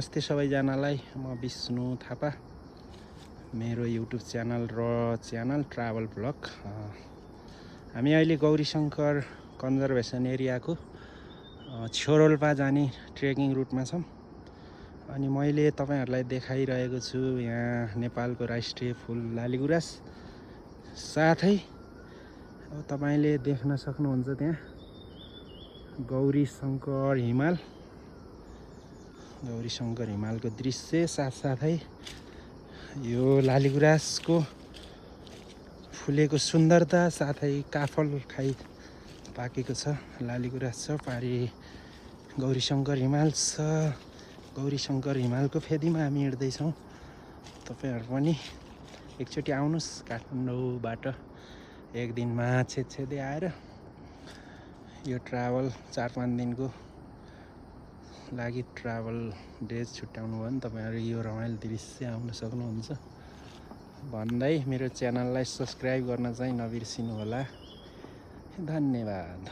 नमस्ते सबैजनालाई, म विष्णु थापा। मेरो युट्युब च्यानल ट्राभल ब्लग। हामी अहिले गौरीशङ्कर कन्जर्भेसन एरियाको छोरोल्पा जाने ट्रेकिङ रुटमा छौँ। अनि मैले तपाईहरुलाई देखाइरहेको छु यहाँ नेपालको राष्ट्रिय फुल लालीगुराँस। साथै अब तपाईले देख्न सक्नुहुन्छ त्यहाँ गौरीशङ्कर हिमालको दृश्य, साथसाथै यो लालीगुराँसको फुलेको सुन्दरता, साथै काफल खाइ पाकेको छ लालीगुराँस छ, पारि गौरीशङ्कर हिमाल छ। गौरीशङ्कर हिमालको फेदीमा हामी हिँड्दैछौँ। तपाईहरु पनि एकचोटि आउनुस् काठमाडौँबाट एक दिनमा छेदछेदै आएर यो ट्राभल 4-5 दिनको लागि ट्राभल डेज छुट्याउनु भयो भने तपाईहरु यो रमाइलो दृश्य आउन सक्नुहुन्छ भन्दै मेरो च्यानललाई सब्स्क्राइब गर्न चाहिँ नबिर्सिनु होला। धन्यवाद।